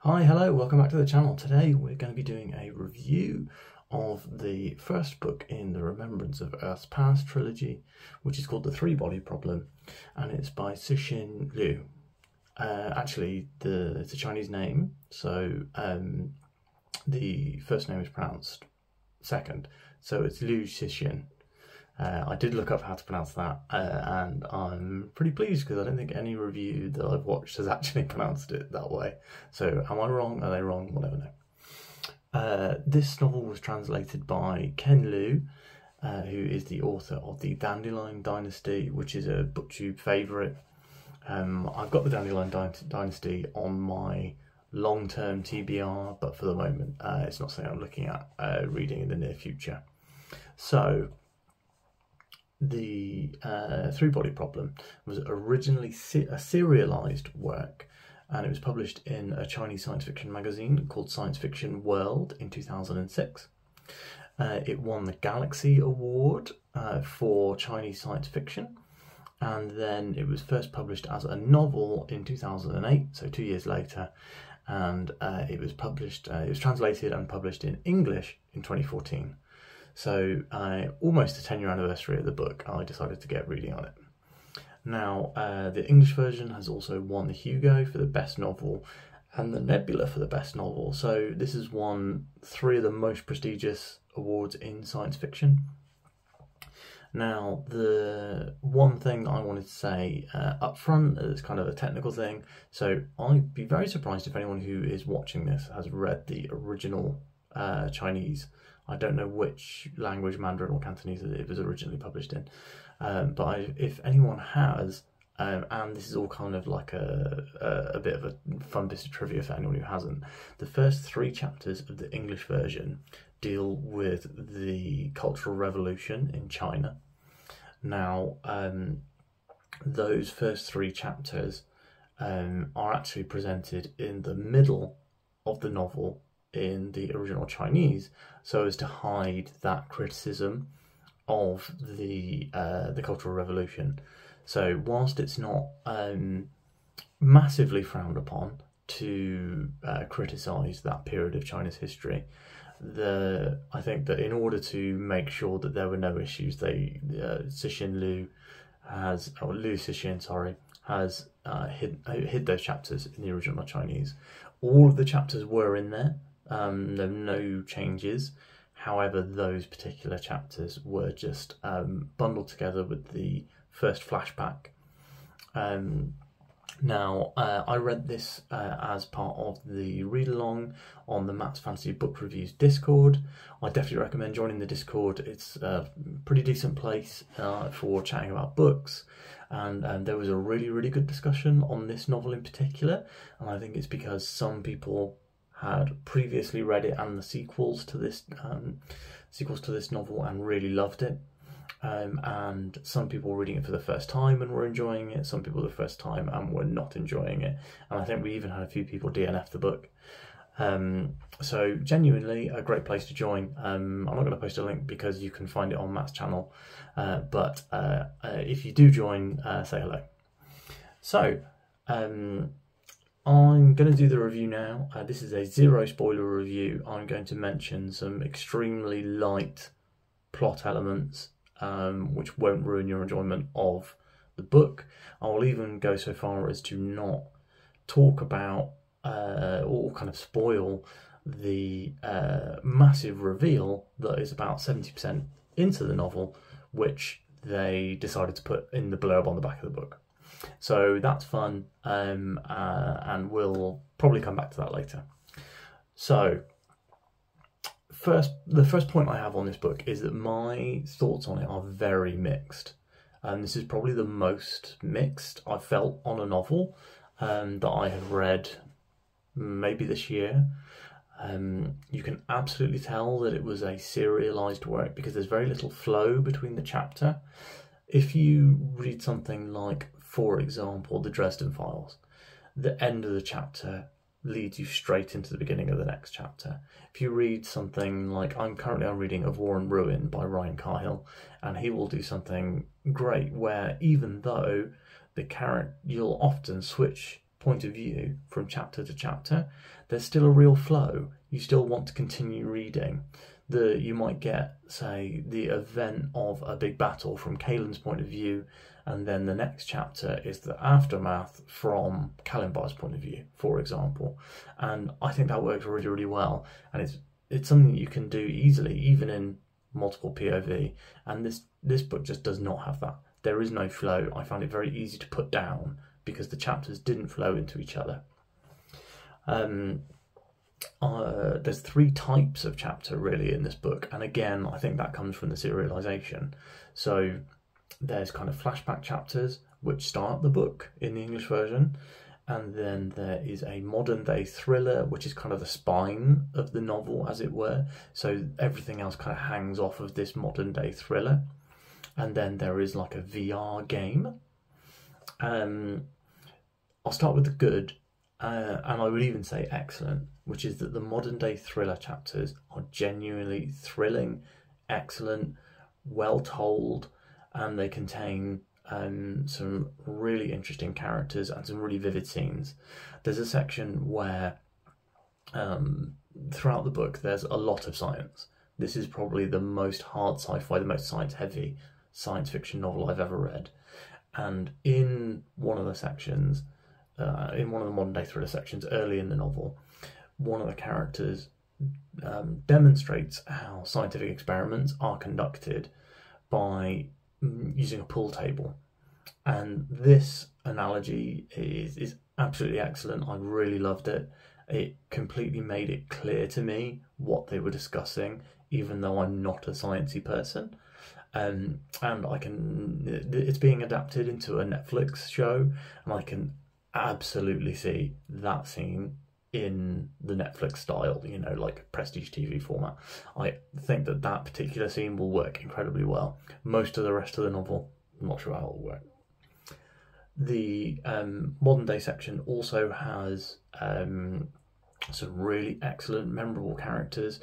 Hi, hello, welcome back to the channel. Today we're going to be doing a review of the first book in the Remembrance of Earth's Past trilogy, which is called The Three-Body Problem, and it's by Cixin Liu. It's a Chinese name, so the first name is pronounced second, so it's Liu Cixin. I did look up how to pronounce that, and I'm pretty pleased because I don't think any review that I've watched has actually pronounced it that way. So am I wrong? Are they wrong? We'll never know. This novel was translated by Ken Liu, who is the author of the Dandelion Dynasty, which is a BookTube favourite. I've got the Dandelion Dynasty on my long-term TBR, but for the moment it's not something I'm looking at reading in the near future. So the Three-Body Problem was originally a serialized work, and it was published in a Chinese science fiction magazine called Science Fiction World in 2006. It won the Galaxy Award for Chinese science fiction, and then it was first published as a novel in 2008, so 2 years later, and it was translated and published in English in 2014. So almost a 10-year anniversary of the book, I decided to get reading on it. Now, the English version has also won the Hugo for the best novel and the Nebula for the best novel. So this has won 3 of the most prestigious awards in science fiction. Now, the one thing that I wanted to say up front is kind of a technical thing. So I'd be very surprised if anyone who is watching this has read the original Chinese. I don't know which language, Mandarin or Cantonese, it was originally published in. But if anyone has, and this is all kind of like a bit of a fun bit of trivia for anyone who hasn't, the first 3 chapters of the English version deal with the Cultural Revolution in China. Now, those first 3 chapters are actually presented in the middle of the novel in the original Chinese, so as to hide that criticism of the Cultural Revolution. So whilst it's not massively frowned upon to criticise that period of China's history, I think that in order to make sure that there were no issues, Liu Cixin has hid those chapters in the original Chinese. All of the chapters were in there. There were no changes. However, those particular chapters were just bundled together with the first flashback. Now, I read this as part of the read-along on the Matt's Fantasy Book Reviews Discord. I definitely recommend joining the Discord. It's a pretty decent place for chatting about books, and there was a really, really good discussion on this novel in particular, and I think it's because some people had previously read it and the sequels to this novel and really loved it, and some people were reading it for the first time and were enjoying it, some people the first time and were not enjoying it, and I think we even had a few people DNF the book. So genuinely a great place to join. I'm not going to post a link because you can find it on Matt's channel, but if you do join, say hello. So I'm going to do the review now. This is a zero spoiler review. I'm going to mention some extremely light plot elements which won't ruin your enjoyment of the book. I will even go so far as to not talk about or kind of spoil the massive reveal that is about 70% into the novel, which they decided to put in the blurb on the back of the book. So that's fun, and we'll probably come back to that later. So the first point I have on this book is that my thoughts on it are very mixed. This is probably the most mixed I've felt on a novel that I have read maybe this year. You can absolutely tell that it was a serialized work because there's very little flow between the chapter. If you read something like, for example, the Dresden Files, the end of the chapter leads you straight into the beginning of the next chapter. If you read something like, I'm reading Of War and Ruin by Ryan Cahill, and he will do something great where even though you'll often switch point of view from chapter to chapter, there's still a real flow. You still want to continue reading. You might get, say, the event of a big battle from Kaelin's point of view, and then the next chapter is the aftermath from Kalimbar's point of view, for example. And I think that works really, really well. And it's something you can do easily, even in multiple POV. And this book just does not have that. There is no flow. I found it very easy to put down because the chapters didn't flow into each other. There's 3 types of chapter really in this book, and again I think that comes from the serialization. So there's kind of flashback chapters which start the book in the English version, and then there is a modern day thriller which is kind of the spine of the novel, as it were, so everything else kind of hangs off of this modern day thriller. And then there is like a VR game. I'll start with the good, and I would even say excellent, which is that the modern day thriller chapters are genuinely thrilling, excellent, well told, and they contain some really interesting characters and some really vivid scenes. There's a section where throughout the book there's a lot of science. This is probably the most hard sci-fi, the most science heavy science fiction novel I've ever read. And in one of the sections, in one of the modern day thriller sections early in the novel, one of the characters demonstrates how scientific experiments are conducted by using a pool table. And this analogy is absolutely excellent. I really loved it. It completely made it clear to me what they were discussing, even though I'm not a sciencey person. And it's being adapted into a Netflix show, and I can absolutely see that scene in the Netflix style, you know, like prestige TV format. I think that particular scene will work incredibly well. Most of the rest of the novel, I'm not sure how it will work. The modern day section also has some really excellent, memorable characters,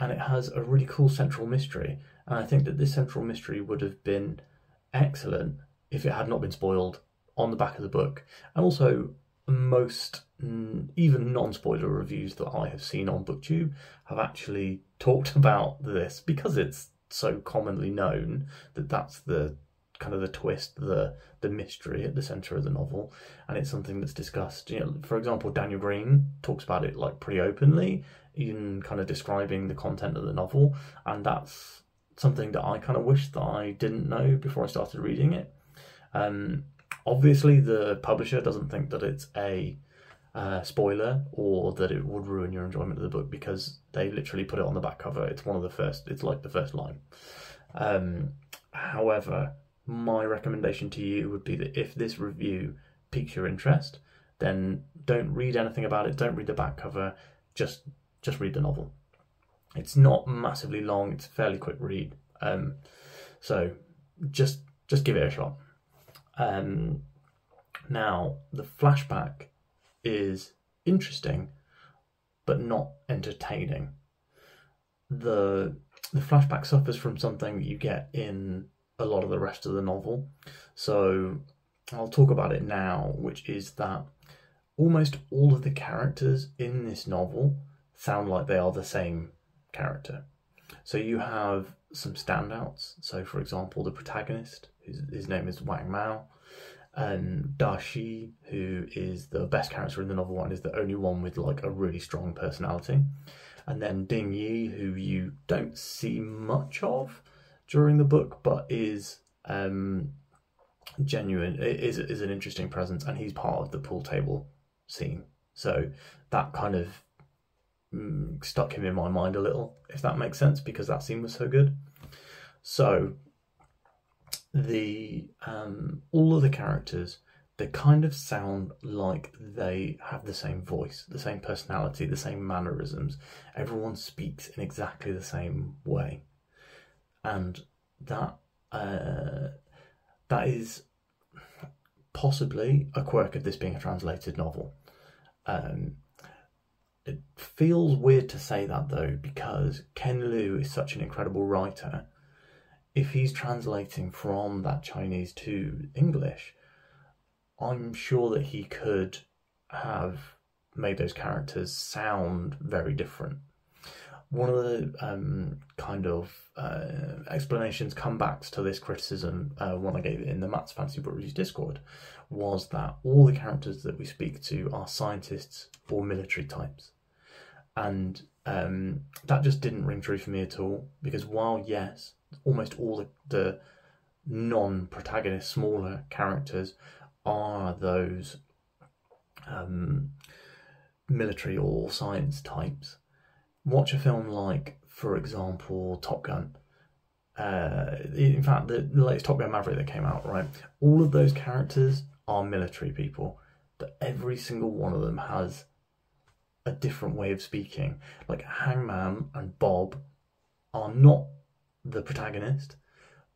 and it has a really cool central mystery. And I think that this central mystery would have been excellent if it had not been spoiled on the back of the book. And also, most even non-spoiler reviews that I have seen on BookTube have actually talked about this, because it's so commonly known that that's the kind of the twist, the mystery at the centre of the novel, and it's something that's discussed. You know, for example, Daniel Green talks about it like pretty openly, even kind of describing the content of the novel, and that's something that I kind of wish that I didn't know before I started reading it. Obviously, the publisher doesn't think that it's a spoiler or that it would ruin your enjoyment of the book, because they literally put it on the back cover. It's one of the first. It's like the first line. However, my recommendation to you would be that if this review piques your interest, then don't read anything about it. Don't read the back cover. Just read the novel. It's not massively long. It's a fairly quick read. So just give it a shot. Now, the flashback is interesting, but not entertaining. The flashback suffers from something that you get in a lot of the rest of the novel. So I'll talk about it now, which is that almost all of the characters in this novel sound like they are the same character. So you have some standouts. So, for example, the protagonist, his name is Wang Mao, and Da Shi, who is the best character in the novel and is the only one with like a really strong personality, and then Ding Yi, who you don't see much of during the book, but is genuine, is an interesting presence, and he's part of the pool table scene. So that kind of stuck him in my mind a little, if that makes sense, because that scene was so good. So the all of the characters, they kind of sound like they have the same voice, the same personality, the same mannerisms. Everyone speaks in exactly the same way, and that is possibly a quirk of this being a translated novel. It feels weird to say that, though, because Ken Liu is such an incredible writer. If he's translating from that Chinese to English, I'm sure that he could have made those characters sound very different. One of the explanations, comebacks to this criticism, one I gave it in the Matt's Fantasy Book Reviews Discord, was that all the characters that we speak to are scientists or military types. And that just didn't ring true for me at all, because while, yes, almost all the non-protagonist, smaller characters are those military or science types, watch a film like, for example, Top Gun. In fact, the latest Top Gun Maverick that came out, right? All of those characters are military people, but every single one of them has a different way of speaking. Like Hangman and Bob are not the protagonist,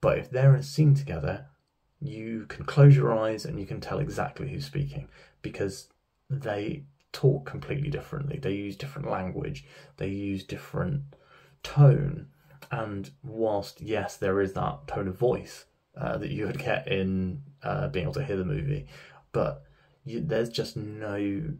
but if they're in a scene together, you can close your eyes and you can tell exactly who's speaking, because they talk completely differently. They use different language, they use different tone, and whilst, yes, there is that tone of voice that you would get in being able to hear the movie, but there's just no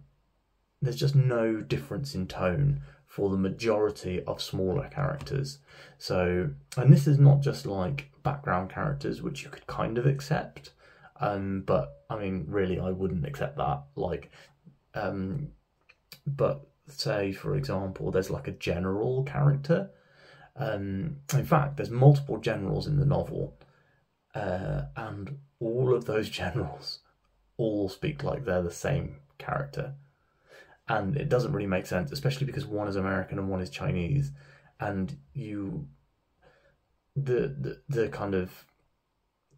difference in tone for the majority of smaller characters. So, and this is not just like background characters, which you could kind of accept, but I mean, really, I wouldn't accept that. Like, but say, for example, there's like a general character. In fact, there's multiple generals in the novel, and all of those generals all speak like they're the same character. And it doesn't really make sense, especially because one is American and one is Chinese, and the kind of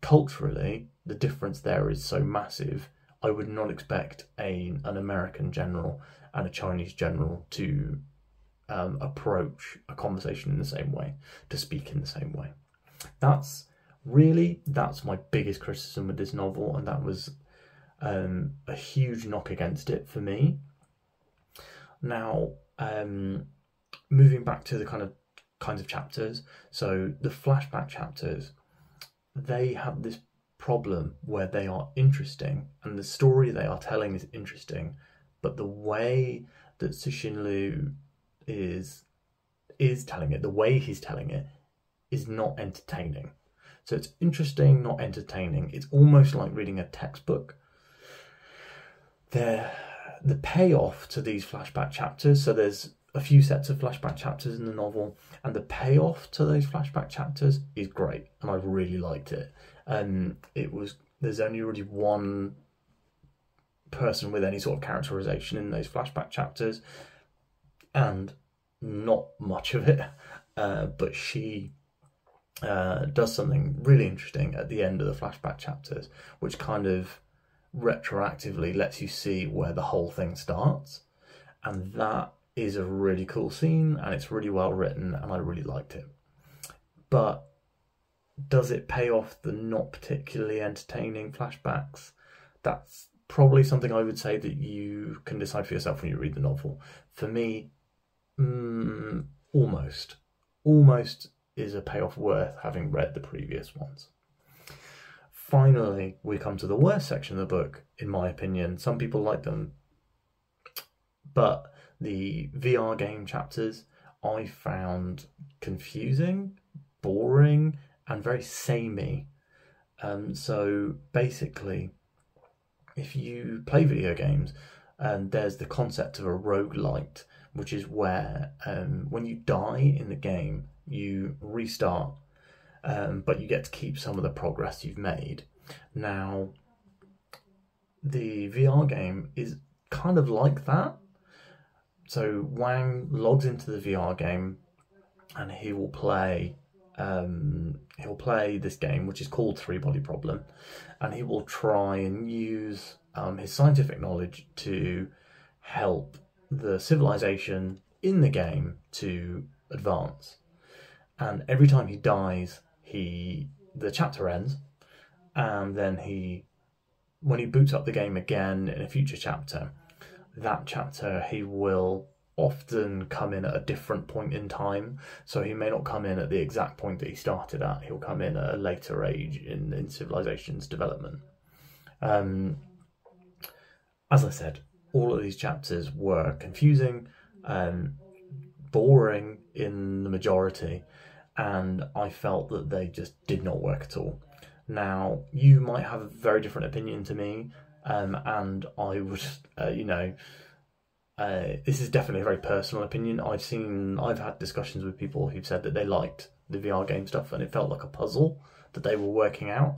culturally, the difference there is so massive. I would not expect an American general and a Chinese general to approach a conversation in the same way, to speak in the same way. That's my biggest criticism with this novel, and that was a huge knock against it for me. Now, moving back to the kinds of chapters, so the flashback chapters, they have this problem where they are interesting, and the story they are telling is interesting, but the way that Cixin Liu is telling it, the way he's telling it, is not entertaining. So it's interesting, not entertaining. It's almost like reading a textbook. The payoff to these flashback chapters, so there's a few sets of flashback chapters in the novel, and the payoff to those flashback chapters is great, and I really liked it. There's only really one person with any sort of characterization in those flashback chapters, and not much of it, but she does something really interesting at the end of the flashback chapters, which kind of retroactively lets you see where the whole thing starts, and that is a really cool scene, and it's really well written, and I really liked it. But does it pay off the not particularly entertaining flashbacks? That's probably something I would say that you can decide for yourself when you read the novel. For me, almost is a payoff worth having read the previous ones. Finally, we come to the worst section of the book, in my opinion. Some people like them, but the VR game chapters I found confusing, boring, and very samey. So basically, if you play video games, there's the concept of a roguelite, which is where when you die in the game, you restart, but you get to keep some of the progress you've made. Now, the VR game is kind of like that. So Wang logs into the VR game, and he will play this game, which is called Three Body Problem, and he will try and use his scientific knowledge to help the civilization in the game to advance. And every time he dies, the chapter ends, and then when he boots up the game again in a future chapter, that chapter he will often come in at a different point in time. So he may not come in at the exact point that he started at. He'll come in at a later age in civilization's development. As I said, all of these chapters were confusing, boring in the majority, and I felt that they just did not work at all. Now, you might have a very different opinion to me, and I would, this is definitely a very personal opinion. I've had discussions with people who've said that they liked the VR game stuff and it felt like a puzzle that they were working out,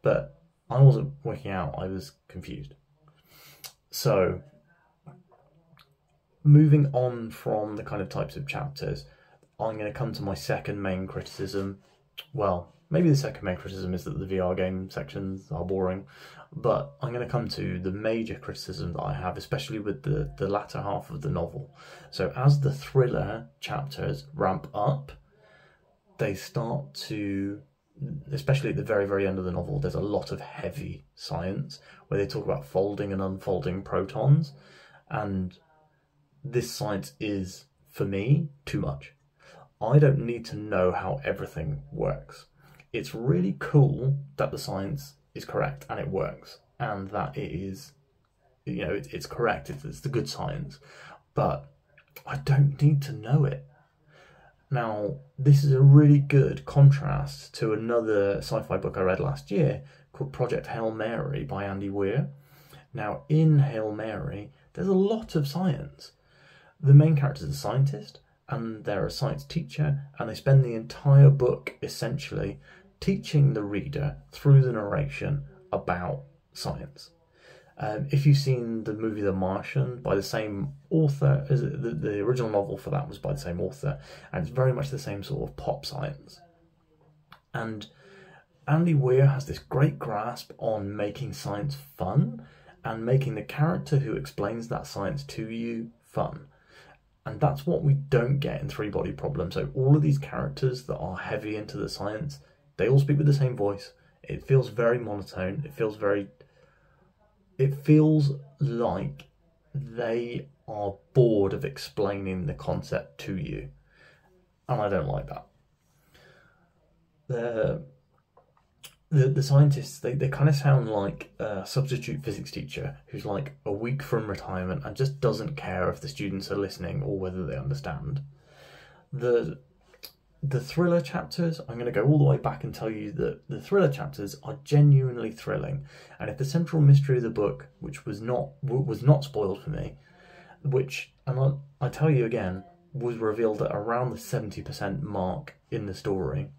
but I wasn't working out, I was confused. So, moving on from the kind of types of chapters, I'm going to come to my second main criticism. Well, maybe the second main criticism is that the VR game sections are boring, but I'm going to come to the major criticism that I have, especially with the latter half of the novel. So as the thriller chapters ramp up, they start to, especially at the very, very end of the novel, there's a lot of heavy science where they talk about folding and unfolding protons, and this science is, for me, too much. I don't need to know how everything works. It's really cool that the science is correct and it works, and that it is, it's correct, it's the good science, but I don't need to know it. Now, this is a really good contrast to another sci-fi book I read last year called Project Hail Mary by Andy Weir. Now, in Hail Mary, there's a lot of science. The main character is a scientist, and they're a science teacher, and they spend the entire book essentially teaching the reader through the narration about science. If you've seen the movie The Martian by the same author, as the original novel for that was by the same author, and it's very much the same sort of pop science. And Andy Weir has this great grasp on making science fun and making the character who explains that science to you fun. And that's what we don't get in Three Body Problem. So all of these characters that are heavy into the science, they all speak with the same voice. It feels very monotone. It feels like they are bored of explaining the concept to you. And I don't like that. The scientists, they kind of sound like a substitute physics teacher who's like a week from retirement and just doesn't care if the students are listening or whether they understand. The thriller chapters, I'm going to go all the way back and tell you that the thriller chapters are genuinely thrilling. And if the central mystery of the book, which was not spoiled for me, and I tell you again, was revealed at around the 70% mark in the story,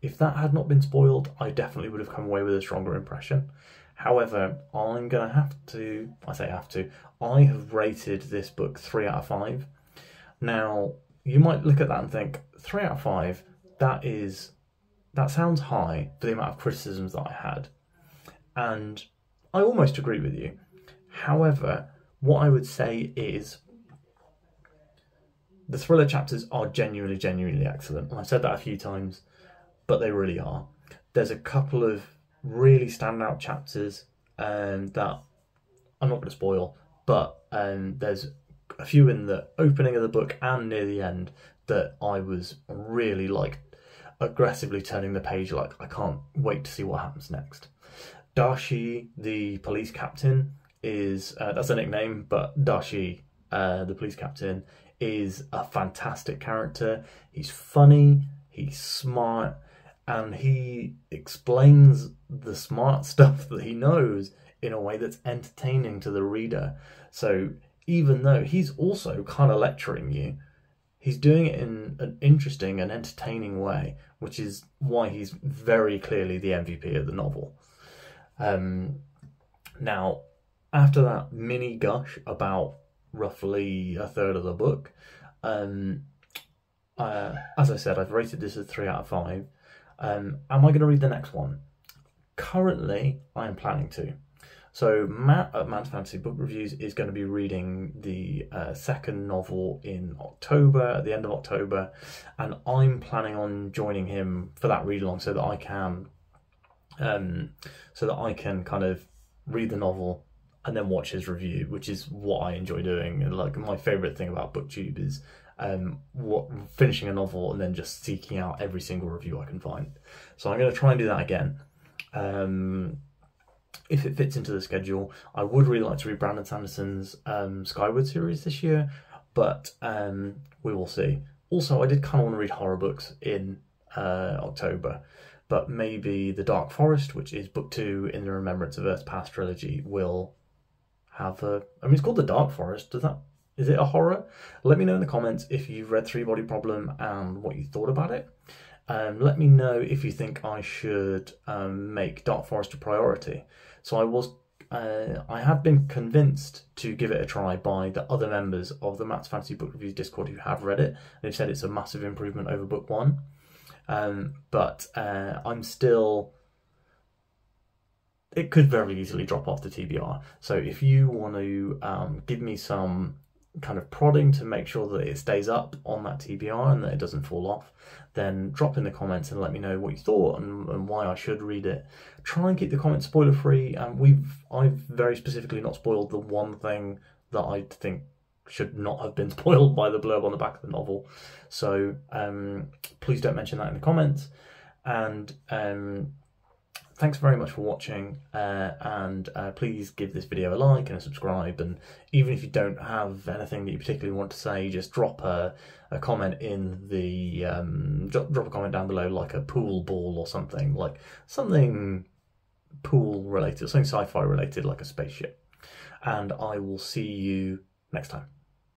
if that had not been spoiled, I definitely would have come away with a stronger impression. However, I'm going to I have rated this book 3 out of 5. Now, you might look at that and think, 3 out of 5, that sounds high for the amount of criticisms that I had. And I almost agree with you. However, what I would say is the thriller chapters are genuinely, genuinely excellent. And I've said that a few times, but they really are. There's a couple of really standout chapters that I'm not going to spoil, but there's a few in the opening of the book and near the end that I was really aggressively turning the page, like I can't wait to see what happens next. Dashi, the police captain, is that's a nickname, but Dashi, the police captain, is a fantastic character. He's funny, he's smart, and he explains the smart stuff that he knows in a way that's entertaining to the reader. So even though he's also kind of lecturing you, he's doing it in an interesting and entertaining way, which is why he's very clearly the MVP of the novel. Now, after that mini gush about roughly a third of the book, as I said, I've rated this as 3 out of 5. Am I going to read the next one? Currently, I am planning to. So Matt at Man's Fantasy Book Reviews is going to be reading the second novel in October, at the end of October, and I'm planning on joining him for that read along so that I can kind of read the novel and then watch his review, which is what I enjoy doing. And like my favourite thing about BookTube is finishing a novel and then just seeking out every single review I can find. So I'm going to try and do that again. if it fits into the schedule. I would really like to read Brandon Sanderson's Skyward series this year, but we will see. Also, I did kind of want to read horror books in October, but maybe The Dark Forest, which is book 2 in the Remembrance of Earth's Past trilogy, will have a... I mean, it's called The Dark Forest. Is it a horror? Let me know in the comments if you've read Three Body Problem and what you thought about it. Let me know if you think I should make Dark Forest a priority. So I have been convinced to give it a try by the other members of the Matt's Fantasy Book Reviews Discord who have read it. They've said it's a massive improvement over book 1. But I'm still... It could very easily drop off the TBR. So if you want to give me some kind of prodding to make sure that it stays up on that TBR and that it doesn't fall off, then drop in the comments and let me know what you thought and why I should read it. Try and keep the comments spoiler free, and I've very specifically not spoiled the one thing that I think should not have been spoiled by the blurb on the back of the novel. So please don't mention that in the comments. And thanks very much for watching, and please give this video a like and a subscribe, and even if you don't have anything that you particularly want to say, just drop a comment in the drop a comment down below, like a pool ball or something, like something pool related, something sci-fi related, like a spaceship. And I will see you next time.